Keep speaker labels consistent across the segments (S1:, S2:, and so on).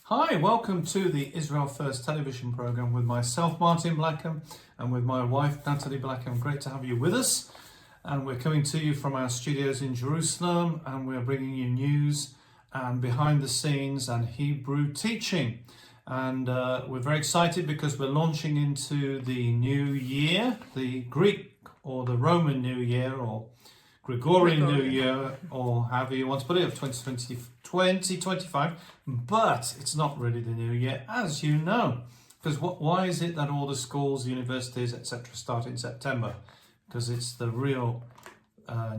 S1: Hi, welcome to the Israel First television program with myself, Martin Blackham, and with my wife, Nathalie Blackham. Great to have you with us. And we're coming to you from our studios in Jerusalem, and we're bringing you news and behind the scenes and Hebrew teaching. And we're very excited because we're launching into the new year, the Greek or the Roman New Year, or Gregorian New Year, or however you want to put it, of 2025, but it's not really the new year, as you know. Because why is it that all the schools, universities, etc. start in September? Because it's the real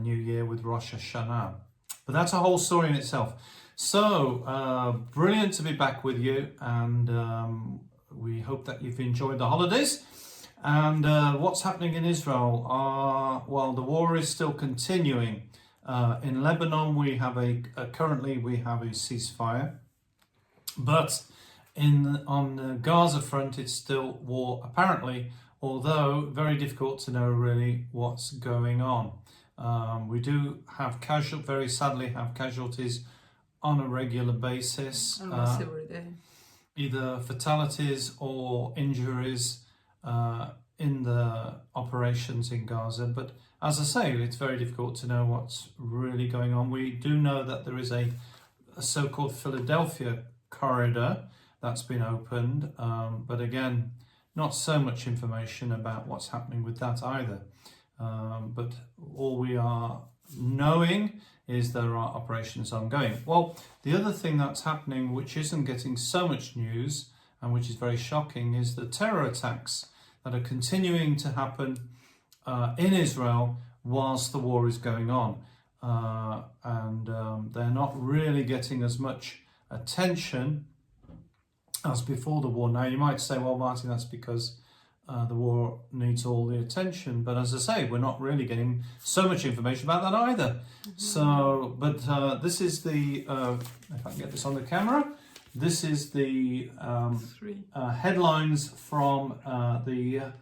S1: new year with Rosh Hashanah. But that's a whole story in itself. So, brilliant to be back with you, and we hope that you've enjoyed the holidays. And what's happening in Israel? Well, the war is still continuing. In Lebanon, we have currently we have a ceasefire, but on the Gaza front, it's still war apparently. Although very difficult to know really what's going on. We do have very sadly have casualties on a regular basis.
S2: Almost every day.
S1: Either fatalities or injuries in the operations in Gaza. But as I say, it's very difficult to know what's really going on. We do know that there is a so-called Philadelphia corridor that's been opened, but again, not so much information about what's happening with that either. But all we are knowing is there are operations ongoing. Well, the other thing that's happening, which isn't getting so much news and which is very shocking, is the terror attacks that are continuing to happen in Israel whilst the war is going on. And they're not really getting as much attention as before the war. Now, you might say, well, Martin, that's because the war needs all the attention. But as I say, we're not really getting so much information about that either. Mm-hmm. So, but this is the, if I can get this on the camera, this is the headlines from the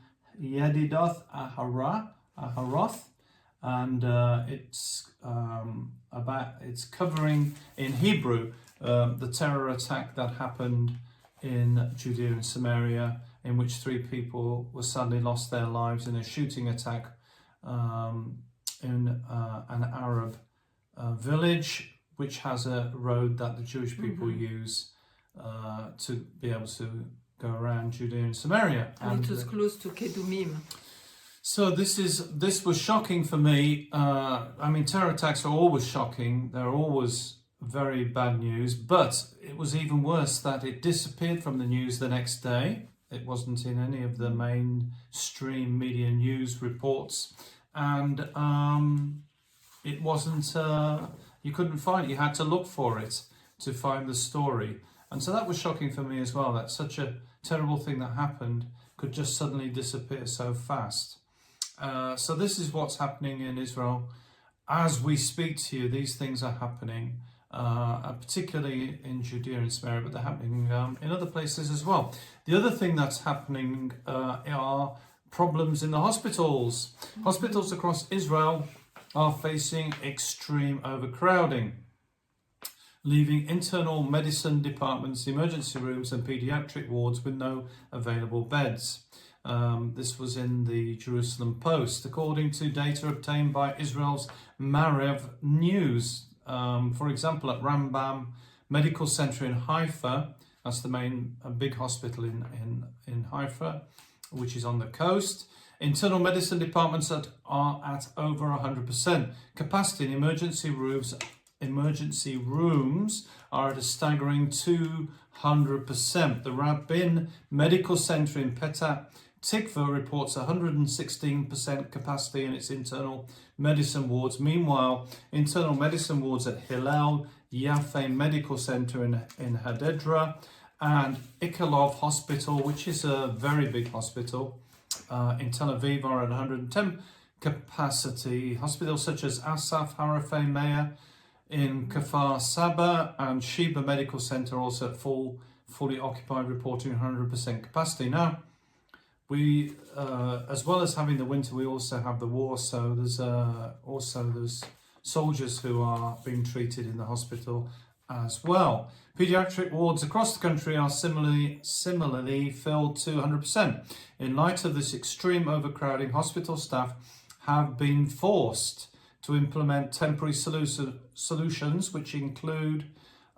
S1: Yedidoth Aharoth, and it's covering in Hebrew the terror attack that happened in Judea and Samaria, in which 3 people were sadly lost their lives in a shooting attack in an Arab village, which has a road that the Jewish people use to be able to go around Judea and Samaria.
S2: And it was close to Kedumim.
S1: So this was shocking for me. I mean, terror attacks are always shocking. They're always very bad news, but it was even worse that it disappeared from the news the next day. It wasn't in any of the mainstream media news reports, and it wasn't, you couldn't find it. You had to look for it to find the story. And so that was shocking for me as well, that such a terrible thing that happened could just suddenly disappear so fast. So this is what's happening in Israel. As we speak to you, these things are happening, particularly in Judea and Samaria, but they're happening in other places as well. The other thing that's happening are problems in the hospitals. Hospitals across Israel are facing extreme overcrowding, leaving internal medicine departments, emergency rooms and pediatric wards with no available beds. This was in the Jerusalem Post, according to data obtained by Israel's Marev News. For example, at Rambam Medical Center in Haifa, that's the main big hospital in Haifa, which is on the coast, internal medicine departments are at over 100% capacity, and emergency rooms are at a staggering 200%. The Rabin Medical Center in Petah Tikva reports 116% capacity in its internal medicine wards. Meanwhile, internal medicine wards at Hillel Yafe Medical Center in Hadedra and Ichilov Hospital, which is a very big hospital in Tel Aviv, are at 110 capacity. Hospitals such as Asaf Harafei Meir in Kfar Saba and Sheba Medical Center also at fully occupied, reporting 100% capacity. Now, we, as well as having the winter, we also have the war. So there's soldiers who are being treated in the hospital as well. Pediatric wards across the country are similarly filled to 100%. In light of this extreme overcrowding, hospital staff have been forced to implement temporary solutions, which include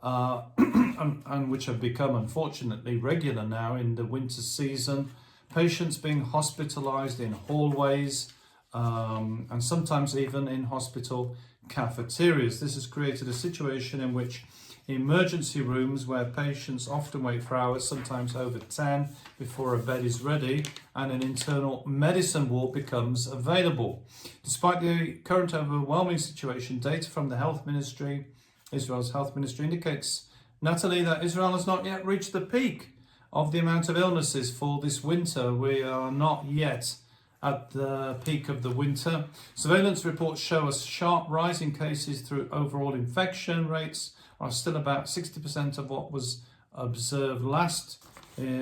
S1: and which have become unfortunately regular now in the winter season, patients being hospitalized in hallways and sometimes even in hospital cafeterias. This has created a situation in which emergency rooms, where patients often wait for hours, sometimes over 10, before a bed is ready, and an internal medicine ward becomes available. Despite the current overwhelming situation, data from the Health Ministry, Israel's Health Ministry, indicates, Nathalie, that Israel has not yet reached the peak of the amount of illnesses for this winter. We are not yet at the peak of the winter. Surveillance reports show a sharp rise in cases through overall infection rates are still about 60% of what was observed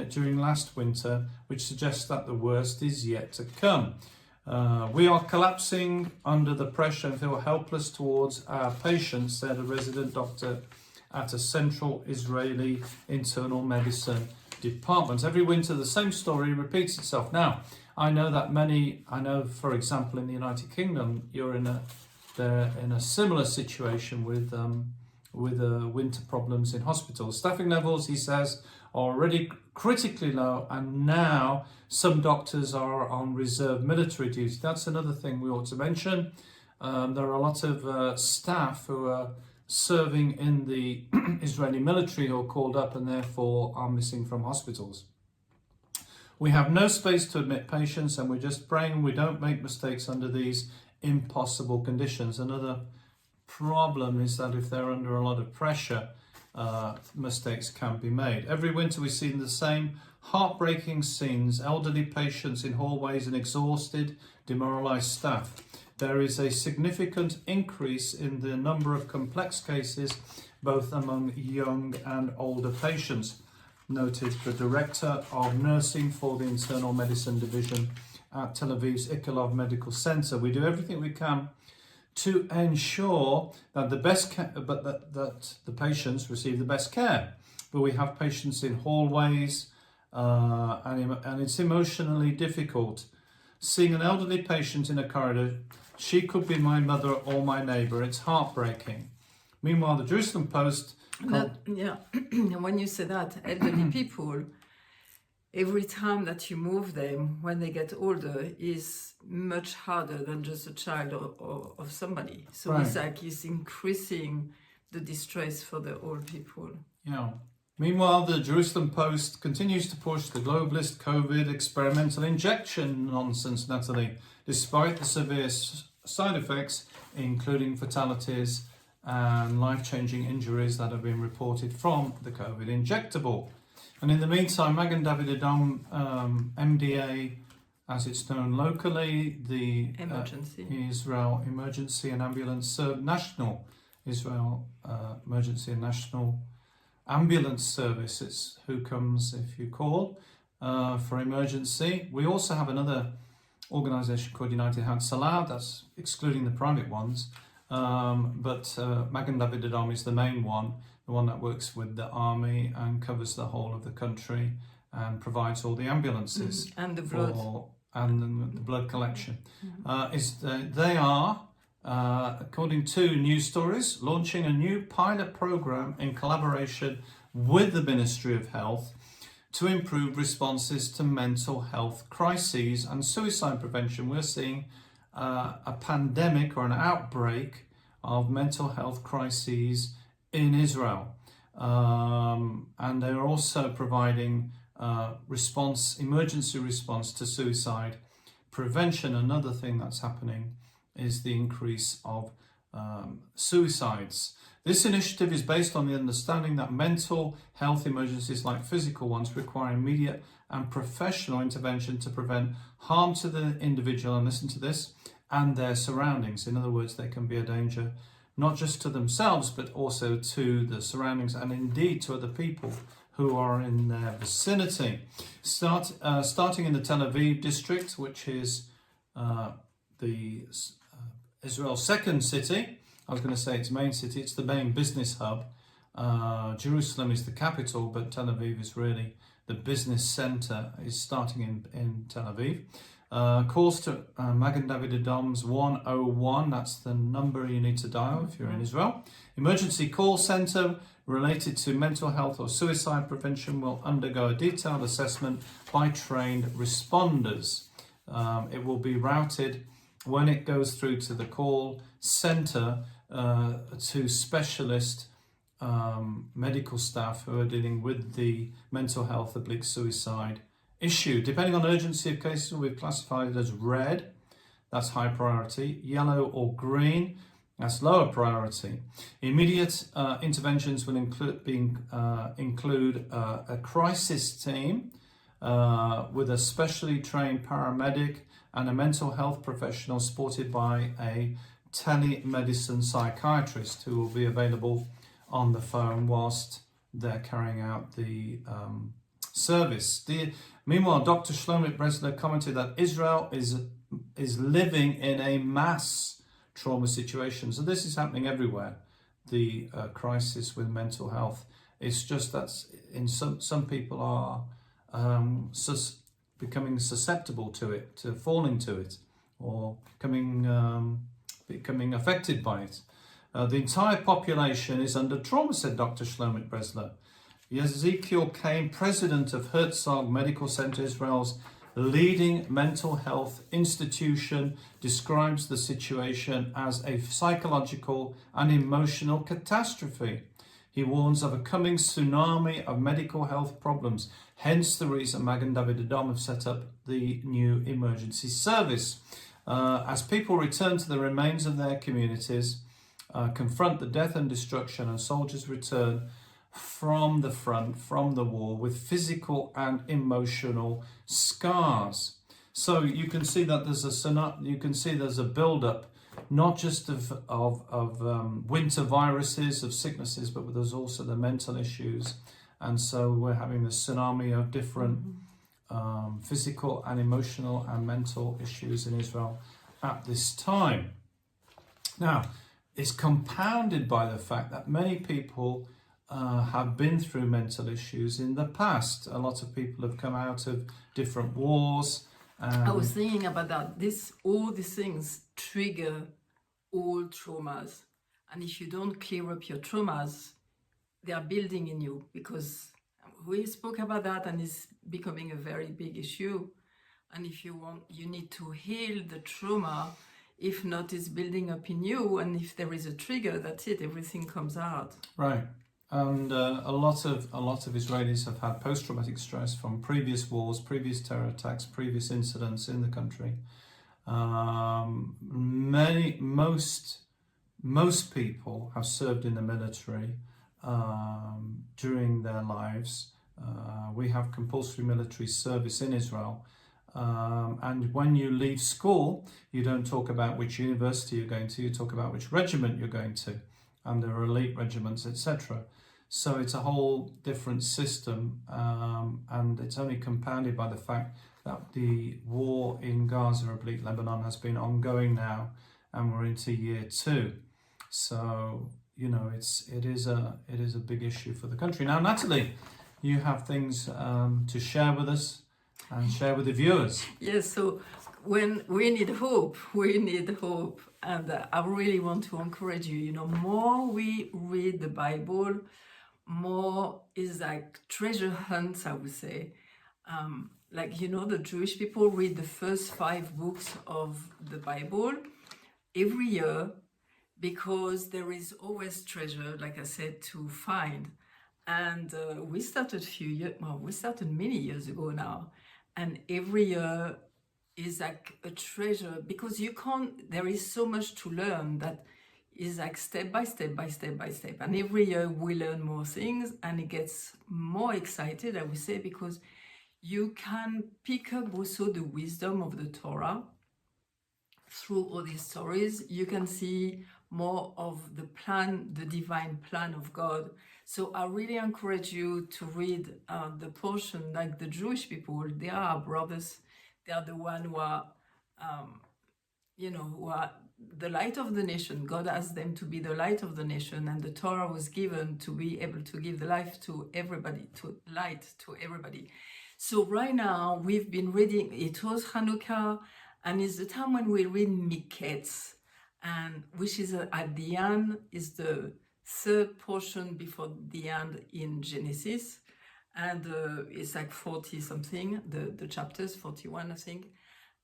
S1: during last winter, which suggests that the worst is yet to come. We are collapsing under the pressure and feel helpless towards our patients, said a resident doctor at a central Israeli internal medicine department. Every winter, the same story repeats itself. Now, I know, for example, in the United Kingdom, you're in a similar situation with winter problems in hospitals. Staffing levels, he says, are already critically low, and now some doctors are on reserve military duty. That's another thing we ought to mention. There are a lot of staff who are serving in the Israeli military who are called up and therefore are missing from hospitals. We have no space to admit patients, and we're just praying we don't make mistakes under these impossible conditions. Another problem is that if they're under a lot of pressure, mistakes can be made. Every winter we see the same heartbreaking scenes: elderly patients in hallways and exhausted, demoralized staff. There is a significant increase in the number of complex cases, both among young and older patients, noted the Director of Nursing for the Internal Medicine Division at Tel Aviv's Ichilov Medical Center. We do everything we can to ensure that that the patients receive the best care. But we have patients in hallways, and it's emotionally difficult. Seeing an elderly patient in a corridor, she could be my mother or my neighbor. It's heartbreaking. Meanwhile, the Jerusalem Post.
S2: When you say that, elderly people, every time that you move them when they get older is much harder than just a child or somebody. So
S1: Right.
S2: It's like it's increasing the distress for the old people.
S1: Yeah. Meanwhile, the Jerusalem Post continues to push the globalist COVID experimental injection nonsense, Nathalie, despite the severe side effects, including fatalities and life-changing injuries that have been reported from the COVID injectable. And in the meantime, Magen David Adom, MDA, as it's known locally, the Israel Emergency and Ambulance National Israel Emergency and National Ambulance Service. It's who comes if you call for emergency. We also have another organisation called United Hatzalah, that's excluding the private ones. But Magen David Adom is the main one, the one that works with the army and covers the whole of the country and provides all the ambulances
S2: and the blood
S1: and the blood collection. They are, according to news stories, launching a new pilot program in collaboration with the Ministry of Health to improve responses to mental health crises and suicide prevention. We're seeing a pandemic or an outbreak of mental health crises in Israel, and they're also providing emergency response to suicide prevention. Another thing that's happening is the increase of suicides. This initiative is based on the understanding that mental health emergencies, like physical ones, require immediate and professional intervention to prevent harm to the individual, and listen to this, and their surroundings. In other words, they can be a danger not just to themselves, but also to the surroundings and indeed to other people who are in their vicinity. Starting in the Tel Aviv district, which is the Israel's second city. I was going to say its main city. It's the main business hub. Jerusalem is the capital, but Tel Aviv is really the business center, is starting in Tel Aviv. Calls to Magen David Adom's 101, that's the number you need to dial if you're in Israel. Emergency call center related to mental health or suicide prevention will undergo a detailed assessment by trained responders. It will be routed when it goes through to the call center to specialist medical staff who are dealing with the mental health / suicide issue. Depending on urgency of cases, we've classified it as red, that's high priority, yellow or green, that's lower priority. Immediate interventions will include a crisis team with a specially trained paramedic and a mental health professional supported by a telemedicine psychiatrist who will be available on the phone whilst they're carrying out the service. Meanwhile, Dr. Shlomo Bresler commented that Israel is living in a mass trauma situation. So this is happening everywhere, the crisis with mental health. It's just that in some people are becoming susceptible to it, to falling to it, or becoming affected by it. The entire population is under trauma, said Dr. Shlomo Bresler. Ezekiel Kane, president of Herzog Medical Center, Israel's leading mental health institution, describes the situation as a psychological and emotional catastrophe. He warns of a coming tsunami of medical health problems, hence the reason Magen David Adom have set up the new emergency service. As people return to the remains of their communities, confront the death and destruction, and soldiers return from the front, from the war, with physical and emotional scars. So you can see that there's a build-up, not just of winter viruses, of sicknesses, but there's also the mental issues. And so we're having the tsunami of different physical and emotional and mental issues in Israel at this time. Now, it's compounded by the fact that many people have been through mental issues in the past. A lot of people have come out of different wars.
S2: I was thinking about that. All these things trigger old traumas. And if you don't clear up your traumas, they are building in you, because we spoke about that and it's becoming a very big issue. And if you need to heal the trauma. If not, it's building up in you, and if there is a trigger, that's it. Everything comes out. Right,
S1: and a lot of Israelis have had post-traumatic stress from previous wars, previous terror attacks, previous incidents in the country. Most people have served in the military during their lives. We have compulsory military service in Israel. And when you leave school, you don't talk about which university you're going to, you talk about which regiment you're going to, and there are elite regiments, etc. So it's a whole different system, and it's only compounded by the fact that the war in Gaza, Lebanon, has been ongoing now, and we're into year 2. So, you know, it is a big issue for the country. Now, Nathalie, you have things to share with us and share with the viewers.
S2: Yes, so when we need hope, and I really want to encourage you, more we read the Bible, more is like treasure hunts, I would say. The Jewish people read the first 5 books of the Bible every year, because there is always treasure, like I said, to find. And we started many years ago now. And every year is like a treasure, because there is so much to learn that is like step by step. And every year we learn more things, and it gets more excited, I would say, because you can pick up also the wisdom of the Torah through all these stories. You can see more of the divine plan of God. So I really encourage you to read the portion, like the Jewish people. They are our brothers. They are the one who are who are the light of the nation. God asked them to be the light of the nation, and the Torah was given to be able to give the life to everybody, to light to everybody. So right now we've been reading, it was Hanukkah, and it's the time when we read Miketz, and which is at the end, is the third portion before the end in Genesis, and it's like 40 something, the chapters, 41 I think.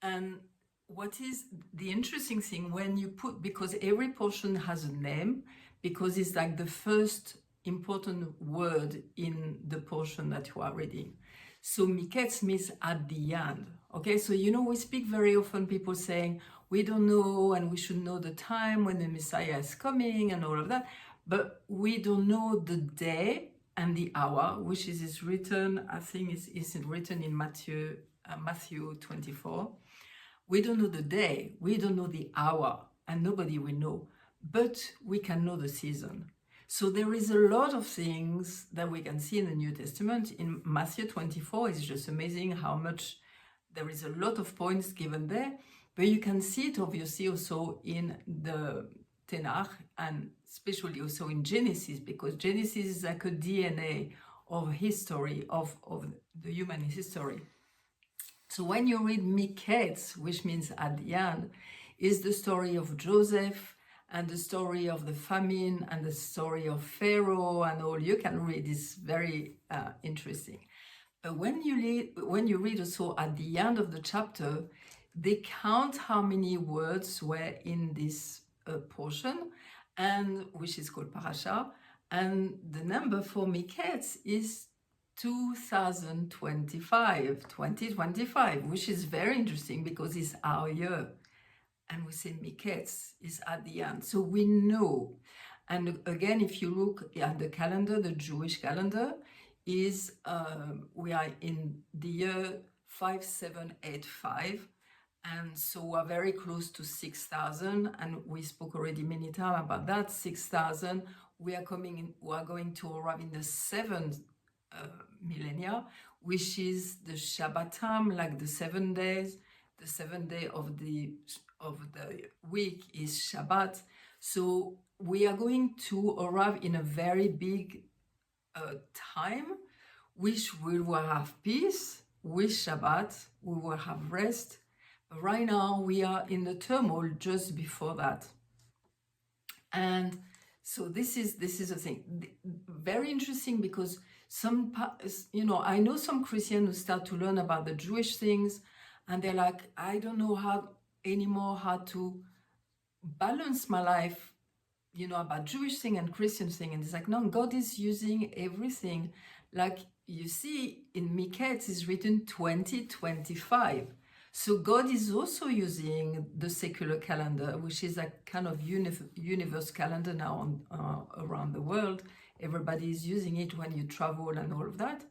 S2: And what is the interesting thing when you put, because every portion has a name, because it's like the first important word in the portion that you are reading. So Miketz means at the end. Okay, so we speak very often, people saying we don't know and we should know the time when the Messiah is coming and all of that, but we don't know the day and the hour, which is written, I think is written in Matthew 24. We don't know the day, we don't know the hour, and nobody will know, but we can know the season. So there is a lot of things that we can see in the New Testament. In Matthew 24, it's just amazing how much there is a lot of points given there, but you can see it obviously also in the Tanakh, and especially also in Genesis, because Genesis is like a DNA of history, of the human history. So when you read Miketz, which means at the end, is the story of Joseph and the story of the famine and the story of Pharaoh and all. You can read, it's very interesting. But when you read also at the end of the chapter, they count how many words were in this portion, and which is called parasha, and the number for Miketz is 2025, which is very interesting because it's our year. And we say Miketz is at the end. So we know. And again, if you look at the calendar, the Jewish calendar, is we are in the year 5785. And so we're very close to 6,000. And we spoke already many times about that. 6,000. We are going to arrive in the seventh millennia, which is the Shabbat time, like the 7 days. The 7th day of the week is Shabbat. So we are going to arrive in a very big time, which we will have peace. With Shabbat, we will have rest. But right now, we are in the turmoil just before that. And so this is the thing. Very interesting, because I know some Christians who start to learn about the Jewish things, and they're like, I don't know how to balance my life, about Jewish thing and Christian thing. And it's like, no, God is using everything. Like you see in Miketz is written 2025. So God is also using the secular calendar, which is a kind of universe calendar now around the world. Everybody is using it when you travel and all of that.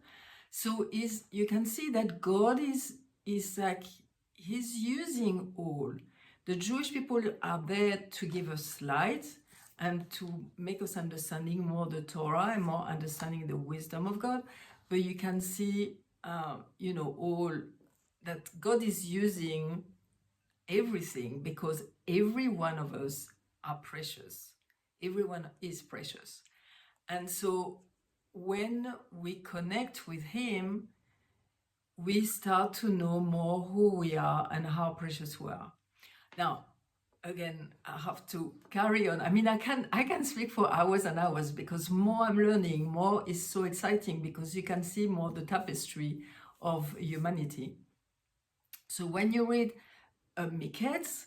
S2: So you can see that God is like, he's using all. The Jewish people are there to give us light and to make us understanding more the Torah and more understanding the wisdom of God. But you can see, all that God is using everything, because every one of us are precious. Everyone is precious. And so when we connect with Him, we start to know more who we are and how precious we are. Now, again, I have to carry on. I mean, I can speak for hours and hours, because more I'm learning, more is so exciting, because you can see more the tapestry of humanity. So when you read Miketz,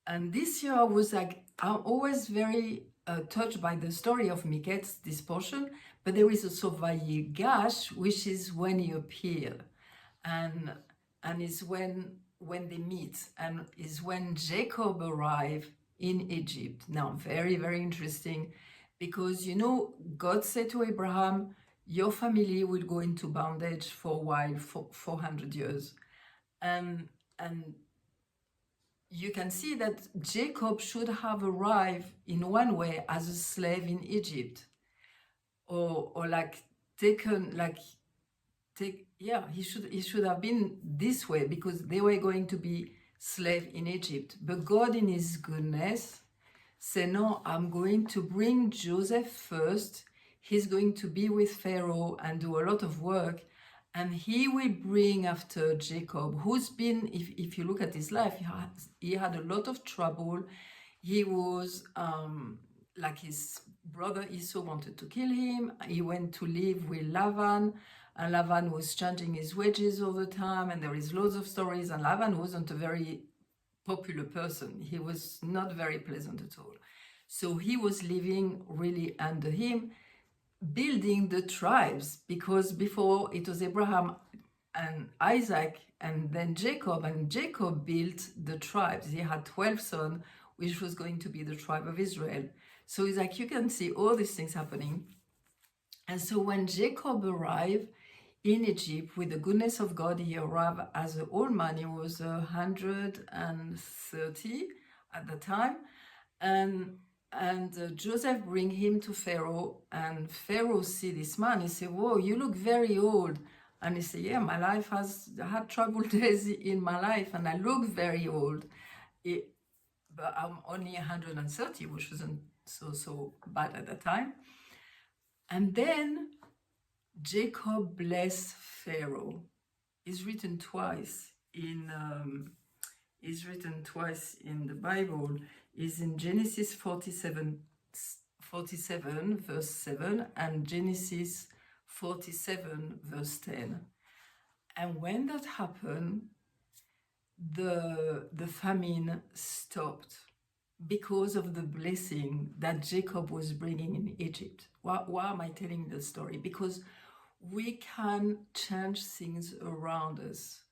S2: and this year I was like, I'm always very touched by the story of Miketz, this portion, but there is also Vayigash, which is when he appeared, and is when they meet, and is when Jacob arrived in Egypt. Now, very, very interesting, because God said to Abraham, your family will go into bondage for a while, for 400 years. And you can see that Jacob should have arrived in one way as a slave in Egypt, or like taken, he should have been this way, because they were going to be slave in Egypt. But God, in his goodness, said, no, I'm going to bring Joseph first. He's going to be with Pharaoh and do a lot of work. And he will bring after Jacob, who's been, if you look at his life, he had a lot of trouble. He was, like his brother Esau wanted to kill him. He went to live with Laban, and Laban was changing his wages all the time. And there is loads of stories. And Laban wasn't a very popular person. He was not very pleasant at all. So he was living really under him, building the tribes, because before it was Abraham and Isaac and then Jacob, and Jacob built the tribes. He had 12 sons, which was going to be the tribe of Israel. So it's like you can see all these things happening. And so when Jacob arrived in Egypt with the goodness of God, he arrived as an old man. He was 130 at the time. And Joseph bring him to Pharaoh, and Pharaoh see this man. He said, whoa, you look very old. And he said, yeah, my life I had troubled days in my life, and I look very old. But I'm only 130, which wasn't so bad at the time. And then Jacob blessed Pharaoh. It's written twice in the Bible. Is in Genesis 47 verse 7 and Genesis 47 verse 10. And when that happened, the famine stopped because of the blessing that Jacob was bringing in Egypt. Why am I telling the story? Because we can change things around us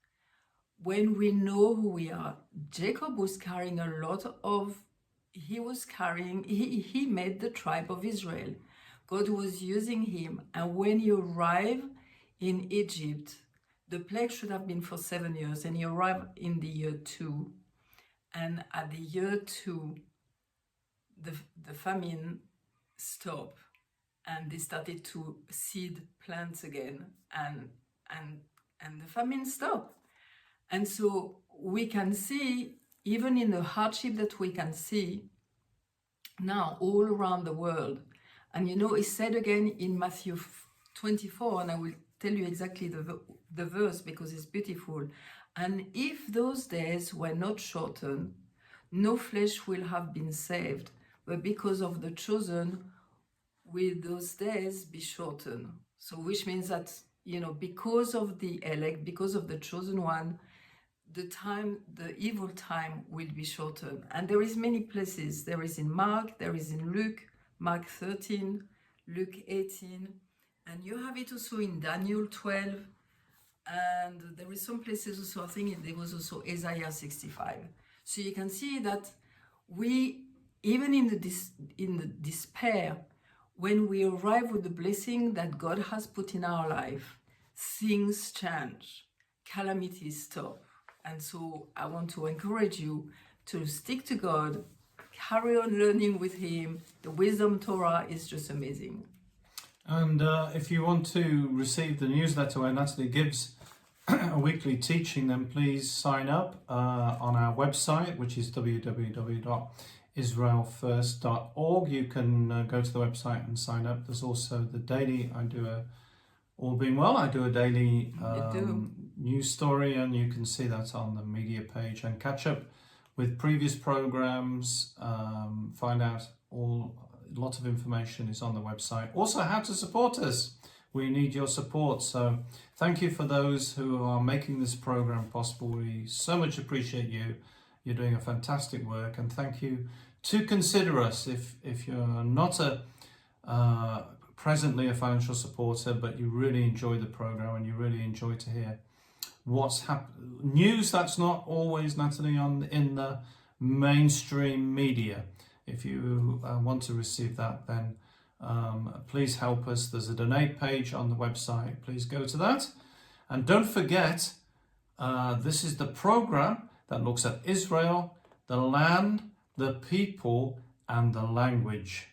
S2: when we know who we are. Jacob was carrying a lot of, he made the tribe of Israel. God was using him. And when he arrived in Egypt, the plague should have been for 7 years, and he arrived in the year 2. And at the year 2, the famine stopped, and they started to seed plants again, and the famine stopped. And so we can see, even in the hardship that we can see now all around the world, and it's said again in Matthew 24, and I will tell you exactly the verse because it's beautiful. And if those days were not shortened, no flesh will have been saved, but because of the chosen, will those days be shortened. So which means that, because of the elect, because of the chosen one, the evil time will be shortened. And there is many places. There is in Mark, there is in Luke, Mark 13, Luke 18, and you have it also in Daniel 12, and there is some places also, I think there was also Isaiah 65. So you can see that we, even in the despair, when we arrive with the blessing that God has put in our life, things change, calamities stop. And so I want to encourage you to stick to God, carry on learning with Him. The Wisdom Torah is just amazing.
S1: And if you want to receive the newsletter where Nathalie gives a weekly teaching, then please sign up on our website, which is www.israelfirst.org. You can go to the website and sign up. There's also the daily, all being well, I do a daily news story, and you can see that on the media page and catch up with previous programs, find out a lot of information is on the website. Also, how to support us. We need your support. So thank you for those who are making this program possible. We so much appreciate you. You're doing a fantastic work, and thank you to consider us if you're not presently a financial supporter, but you really enjoy the program and you really enjoy to hear what's news that's not always, Nathalie, in the mainstream media. If you want to receive that, then please help us. There's a donate page on the website. Please go to that. And don't forget, this is the program that looks at Israel, the land, the people, and the language.